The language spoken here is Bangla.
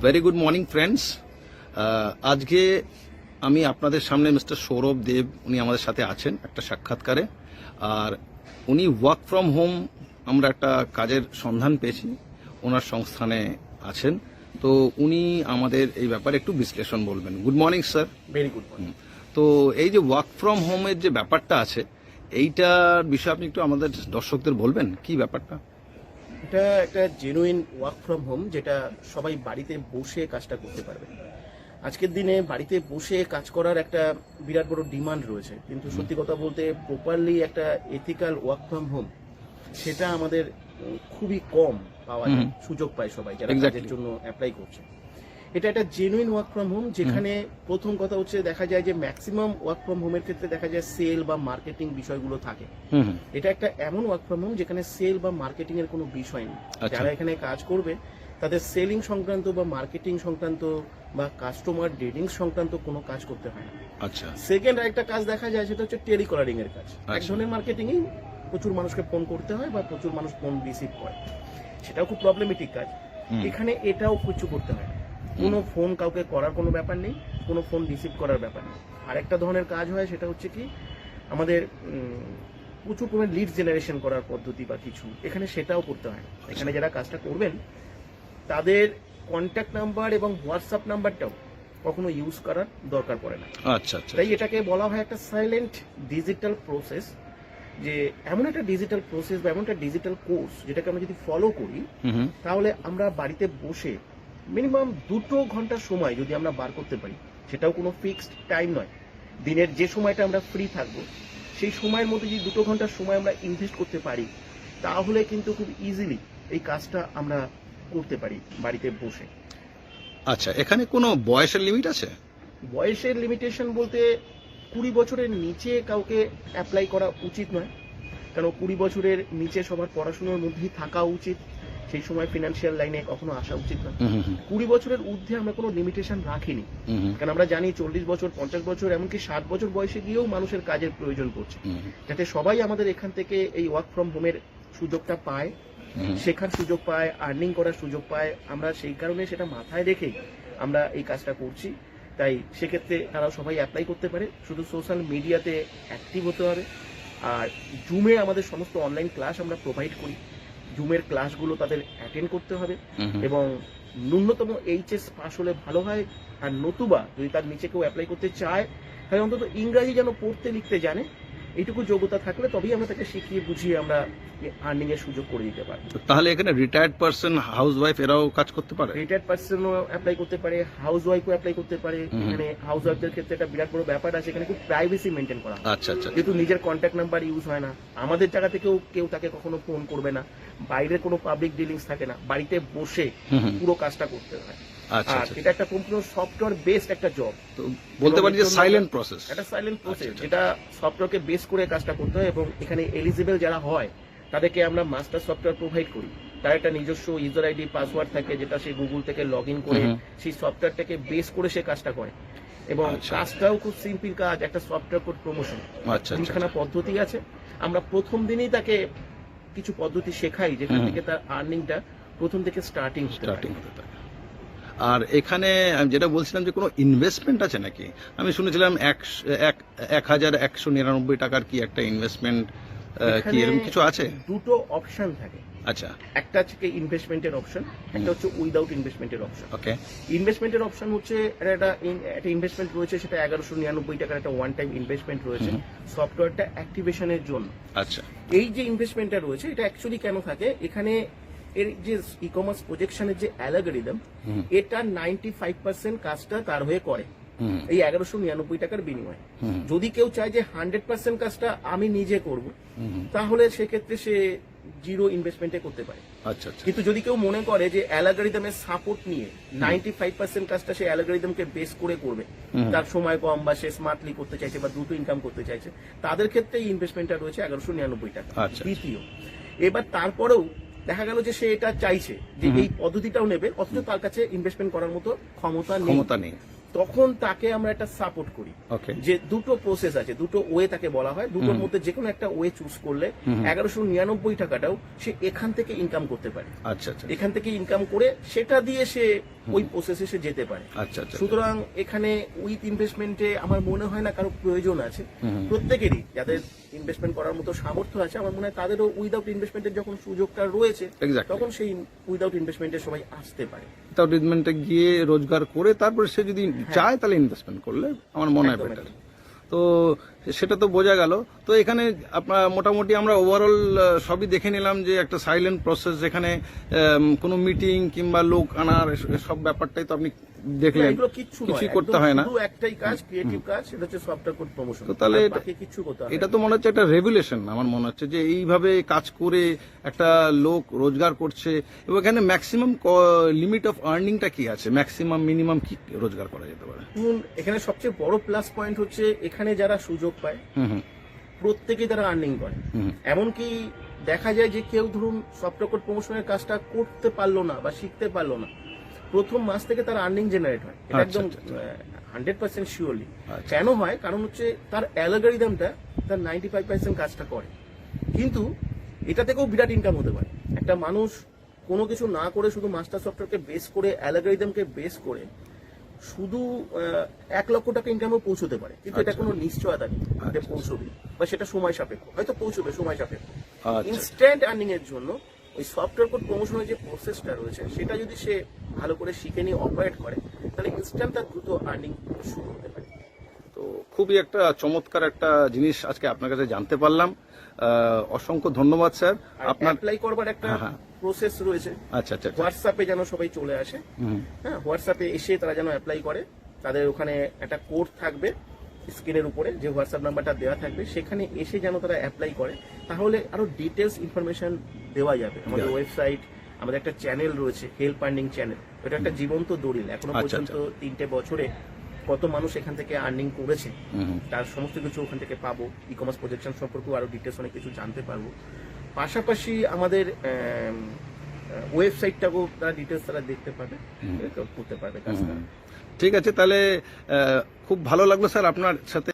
Very good morning friends. আজকে আমি আপনাদের সামনে মিস্টার সৌরভ দেব, উনি আমাদের সাথে আছেন একটা সাক্ষাৎকারে। আর উনি ওয়ার্ক ফ্রম হোম, আমরা একটা কাজের সন্ধান পেয়েছি, ওনার সংস্থানে আছেন। তো উনি আমাদের এই ব্যাপারে একটু বিশ্লেষণ বলবেন। Good morning sir. Very good morning. তো এই যে ওয়ার্ক ফ্রম হোমের যে ব্যাপারটা আছে, এইটার বিষয়ে আপনি একটু আমাদের দর্শকদের বলবেন কি ব্যাপারটা? এটা একটা জেনুইন ওয়ার্ক ফ্রম হোম, যেটা সবাই বাড়িতে বসে কাজটা করতে পারবে। আজকের দিনে বাড়িতে বসে কাজ করার একটা বিরাট বড় ডিমান্ড রয়েছে, কিন্তু সত্যি কথা বলতে প্রপারলি একটা এথিক্যাল ওয়ার্ক ফ্রম হোম সেটা আমাদের খুবই কম পাওয়া যায়, সুযোগ পায় সবাই যারা কাজের জন্য অ্যাপ্লাই করছে। এটা একটা জেনুইন ওয়ার্ক ফ্রম হোম, যেখানে প্রথম কথা হচ্ছে দেখা যায় যে ম্যাক্সিমাম ওয়ার্ক ফ্রম হোমের ক্ষেত্রে দেখা যায় সেল বা মার্কেটিং বিষয়গুলো থাকে। এটা একটা এমন ওয়ার্ক ফ্রম হোম যেখানে সেল বা মার্কেটিং এর কোনো বিষয় নেই। যারা এখানে কাজ করবে তাদের সেলিং সংক্রান্ত বা মার্কেটিং সংক্রান্ত বা কাস্টমার ডিলিং সংক্রান্ত কোনো কাজ করতে হয় না। আচ্ছা। সেকেন্ড আরেকটা কাজ দেখা যায় সেটা হচ্ছে টেলিকলারিং এর কাজ। এক ধরনের মার্কেটিংই প্রচুর মানুষকে ফোন করতে হয় বা প্রচুর মানুষ ফোন রিসিভ করে, সেটাও খুব প্রবলেমেটিক কাজ। এখানে এটাও কিছু করতে হয় না, কোনো ফোন কাউকে করার কোনো ব্যাপার নেই, কোনো ফোন রিসিভ করার ব্যাপার নেই। আরেকটা ধরনের কাজ হয় সেটা হচ্ছে কি আমাদের প্রচুর পরিমাণ লিড জেনারেশন করার পদ্ধতি বা কিছু, এখানে সেটাও করতে হয় না। এখানে যারা কাজটা করবেন তাদের কন্ট্যাক্ট নাম্বার এবং হোয়াটসঅ্যাপ নাম্বারটাও কখনো ইউজ করার দরকার পড়ে না। আচ্ছা আচ্ছা। তাই এটাকে বলা হয় একটা সাইলেন্ট ডিজিটাল প্রসেস, যে এমন একটা ডিজিটাল প্রসেস বা এমন একটা ডিজিটাল কোর্স যেটাকে আমরা যদি ফলো করি তাহলে আমরা বাড়িতে বসে মিনিমাম 2 ঘন্টার সময় যদি আমরা বার করতে পারি, সেটাও কোনো ফিক্সড টাইম নয়, দিনের যে সময়টা আমরা ফ্রি থাকবো সেই সময়ের মধ্যে যদি 2 ঘন্টার সময় আমরা ইনভেস্ট করতে পারি, তাহলে কিন্তু খুব ইজিলি এই কাজটা আমরা করতে পারি বাড়িতে বসে। আচ্ছা, এখানে কোনো বয়সের লিমিট আছে? বয়সের লিমিটেশন বলতে 20 বছরের নিচে কাউকে অ্যাপ্লাই করা উচিত নয়, কারণ 20 বছরের নিচে সবার পড়াশোনার মধ্যেই থাকা উচিত, সেই সময় ফিনান্সিয়াল লাইনে কখনো আসা উচিত নয়। 20 বছরের ঊর্ধ্বে আমরা কোনো লিমিটেশন রাখিনি, কারণ আমরা জানি 40 বছর 50 বছর এমনকি 60 বছর বয়সে গিয়েও মানুষের কাজের প্রয়োজন পড়ছে, যাতে সবাই আমাদের এখান থেকে এই ওয়ার্ক ফ্রম হোমের সুযোগটা পায়, শেখার সুযোগ পায়, আর্নিং করার সুযোগ পায়। আমরা সেই কারণে সেটা মাথায় রেখেই আমরা এই কাজটা করছি। তাই সেক্ষেত্রে তারা সবাই অ্যাপ্লাই করতে পারে, শুধু সোশ্যাল মিডিয়াতে অ্যাক্টিভ হতে হবে। আর জুমে আমাদের সমস্ত অনলাইন ক্লাস আমরা প্রোভাইড করি, জুমের ক্লাসগুলো তাদের অ্যাটেন্ড করতে হবে এবং ন্যূনতম এইচএস পাস হলে ভালো হয়। আর নতুবা যদি তার নিচে কেউ অ্যাপ্লাই করতে চায় তাহলে অন্তত ইংরাজি যেন পড়তে লিখতে জানে, এইটুকু যোগ্যতা থাকলে তবেই আমরা তাকে শিখিয়ে বুঝিয়ে আমরা আর্নিং এর সুযোগ করে দিতে পারি। তাহলে এখানে রিটায়ার্ড পার্সন, হাউস ওয়াইফ এরাও কাজ করতে পারে? রিটায়ার্ড পার্সনও অ্যাপ্লাই করতে পারে, হাউস ওয়াইফও অ্যাপ্লাই করতে পারে। এখানে হাউস ওয়াইফদের ক্ষেত্রে একটা বিরাট বড় ব্যাপার আছে, এখানে খুব প্রাইভেসি মেনটেন করা হয়। আচ্ছা আচ্ছা। যেহেতু নিজের কন্ট্যাক্ট নাম্বার ইউজ হয় না, আমাদের জায়গা থেকেও কেউ তাকে কখনো ফোন করবে না, বাইরের কোনো পাবলিক ডিলিংস থাকে না, বাড়িতে বসে পুরো কাজটা করতে হয়। আচ্ছা আর এটা একটা সম্পূর্ণ সফটওয়্যার বেসড একটা জব, তো বলতে পারি যে সাইলেন্ট প্রসেস। এটা সাইলেন্ট প্রসেস, যেটা সফটওয়্যারকে বেস করে কাজটা করতে হয়। এবং এখানে এলিজিবল যারা হয় তাদেরকে আমরা মাস্টার সফটওয়্যার প্রোভাইড করি, তার একটা নিজস্ব ইউজার আইডি পাসওয়ার্ড থাকে, যেটা সে গুগল থেকে লগ ইন করে সেই সফটওয়্যারটাকে বেস করে সে কাজটা করে। এবং কাজটাও খুব সিম্পল কাজ, একটা সফটওয়্যার কোড প্রমোশন। তিনখানা পদ্ধতি আছে, আমরা প্রথম দিনেই তাকে কিছু পদ্ধতি শেখাই যেখান থেকে তার আর্নিংটা প্রথম থেকে স্টার্টিং হতে থাকে। আর এখানে আমি যেটা বলছিলাম যে কোনো ইনভেস্টমেন্ট আছে নাকি? আমি শুনেছিলাম 1199 টাকার কি একটা ইনভেস্টমেন্ট, কি এরকম কিছু আছে? দুটো অপশন থাকে। আচ্ছা। একটা হচ্ছে ইনভেস্টমেন্টের অপশন, একটা হচ্ছে উইদাউট ইনভেস্টমেন্টের অপশন। ওকে। ইনভেস্টমেন্টের অপশন হচ্ছে একটা ইনভেস্টমেন্ট রয়েছে, সেটা 1199 টাকার একটা ওয়ান টাইম ইনভেস্টমেন্ট রয়েছে সফটওয়্যারটা অ্যাক্টিভেশনের জন্য। আচ্ছা। এই যে ইনভেস্টমেন্টটা রয়েছে এটা অ্যাকচুয়ালি কেন থাকে, এখানে এর যে ই কমার্স প্রজেকশনের যে অ্যালগরিদম, এটা 95% কাজটা তার হয়ে করে এই 1199 টাকার বিনিময়ে। যদি কেউ চায় যে 100% কাজটা আমি নিজে করব, তাহলে সেক্ষেত্রে সে জিরো ইনভেস্টমেন্টে করতে পারে। আচ্ছা আচ্ছা। কিন্তু যদি কেউ মনে করে যে অ্যালগরিদমের সাপোর্ট নিয়ে 95% কাজটা সে অ্যালগরিদমকে বেস করে করবে, তার সময় কম বা সে স্মার্টলি করতে চাইছে বা দ্রুত ইনকাম করতে চাইছে, তাদের ক্ষেত্রে এই ইনভেস্টমেন্টটা রয়েছে 1199 টাকা। দ্বিতীয়, এবার তারপরেও দেখা গেল যে সে এটা চাইছে যে এই পদ্ধতিটাও নেবে, অথচ তার কাছে ইনভেস্টমেন্ট করার মতো ক্ষমতা নেই, তখন তাকে আমরা একটা সাপোর্ট করি। যে দুটো প্রসেস আছে, দুটো ওয়ে তাকে বলা হয়, দুটোর মধ্যে যে কোনো একটা ওয়ে চুজ করলে 1199 টাকাটাও সে এখান থেকে ইনকাম করতে পারে। আচ্ছা আচ্ছা। এখান থেকে ইনকাম করে সেটা দিয়ে সে ওই প্রসেসে সে যেতে পারে। আচ্ছা আচ্ছা সুতরাং এখানে উইথ ইনভেস্টমেন্টে আমার মনে হয় না কারো প্রয়োজন আছে। প্রত্যেকেরই যাদের ইনভেস্টমেন্ট করার মতো সামর্থ্য আছে, আমার মনে হয় তাদেরও উইদাউট ইনভেস্টমেন্টের যখন সুযোগটা রয়েছে Exactly. তখন সেই উইদাউট ইনভেস্টমেন্টে সবাই আসতে পারে। তাও ট্রিটমেন্টে গিয়ে রোজগার করে তারপরে সে যদি চায় তাহলে ইনভেস্টমেন্ট করলে আমার মনে হয় একদম, বেটার। একদম। তো সেটা তো বোঝা গেল। তো এখানে আপনার মোটামুটি আমরা ওভারঅল সবই দেখে নিলাম যে একটা সাইলেন্ট প্রসেস, যেখানে কোনো মিটিং কিংবা লোক আনার সব ব্যাপারটাই তো আপনি দেখলেন, এগুলো কিচ্ছু নয়, কিছুই একদম করতে হয় না। শুধু একটাই কাজ, ক্রিয়েটিভ কাজ, সেটা হচ্ছে সফটওয়্যার কোড প্রমোশন। তো তাহলে বাকি কিচ্ছু করতে হয় না। এটা তো মনে হচ্ছে একটা রেগুলেশন। আমার মনে হচ্ছে যে এইভাবে কাজ করে একটা লোক রোজগার করছে, এবং এখানে ম্যাক্সিমাম লিমিট অফ আর্নিংটা কি আছে, ম্যাক্সিমাম মিনিমাম কি রোজগার করা যেতে পারে? দেখুন, এখানে সবচেয়ে বড় প্লাস পয়েন্ট হচ্ছে এখানে যারা সুযোগ পায় হুম হুম প্রত্যেকেই তারা আর্নিং করে। হুম এমনকি দেখা যায় যে কেউ ধরুন সফটওয়্যার কোড প্রমোশনের কাজটা করতে পারলো না বা শিখতে পারলো না, প্রথম মাস থেকে তার আর্নিং জেনারেট হয়। এটা আচ্ছা, একদম আচ্ছা, আচ্ছা। 100% শিওরলি। আচ্ছা। কেন হয়? কারণ হচ্ছে তার অ্যালগরিদমটা তার 95% কাজটা করে। কিন্তু এটা থেকেও বিরাট ইনকাম হতে পারে। একটা মানুষ কোনো কিছু না করে শুধু মাস্টার সফটওয়্যারকে বেস করে, অ্যালগরিদমকে বেস করে শুধু 1 লক্ষ টাকা ইনকামও পৌঁছতে পারে, কিন্তু এটা আচ্ছা। কোনো নিশ্চয়তা নেই যে আচ্ছা। পৌঁছবে, বা সেটা সময় সাপেক্ষ, হয়তো পৌঁছবে সময় সাপেক্ষ। আচ্ছা। ইনস্ট্যান্ট আর্নিং এর জন্য ওই সফটওয়্যার কোড প্রমোশনের যে প্রসেসটা রয়েছে সেটা যদি সে ভালো করে শিখে নিয়ে অপারেট করে, তাহলে ইনস্ট্যান্ট তার দ্রুত আর্নিং শুরু হতে পারে। তো খুবই একটা চমৎকার একটা জিনিস আজকে আপনার কাছে জানতে পারলাম। অসংখ্য ধন্যবাদ স্যার। আর আপনার অ্যাপ্লাই করবার একটা হ্যাঁ, হ্যাঁ। প্রসেস রয়েছে। আচ্ছা আচ্ছা আচ্ছা। হোয়াটসঅ্যাপে যেন সবাই চলে আসে। হুম হ্যাঁ, হোয়াটসঅ্যাপে এসে তারা যেন অ্যাপ্লাই করে। তাদের ওখানে একটা কোড থাকবে স্ক্রিনের উপরে, যে হোয়াটসঅ্যাপ নাম্বারটা দেওয়া থাকবে, সেখানে এসে যেন তারা অ্যাপ্লাই করে, তাহলে আরো ডিটেলস ইনফরমেশন দেওয়া যাবে। আমাদের যাবে। ওয়েবসাইট, আমাদের একটা চ্যানেল রয়েছে, হেল্প আর্নিং চ্যানেল। এটা একটা জীবন্ত দলিল। এখনো আচ্ছা, পর্যন্ত 3টে বছরে কত মানুষ এখান থেকে আর্নিং করেছে হুম হুম। তার সমস্ত কিছু ওখান থেকে পাবো। ই কমার্স প্রজেকশন সম্পর্কেও আরো ডিটেলস অনেক কিছু জানতে পারবো। পাশাপাশি আমাদের ওয়েবসাইটটাকেও তারা ডিটেলস তারা দেখতে পাবে, করতে পারবে কাজটা। ঠিক আছে, তাহলে খুব ভালো লাগলো স্যার আপনার সাথে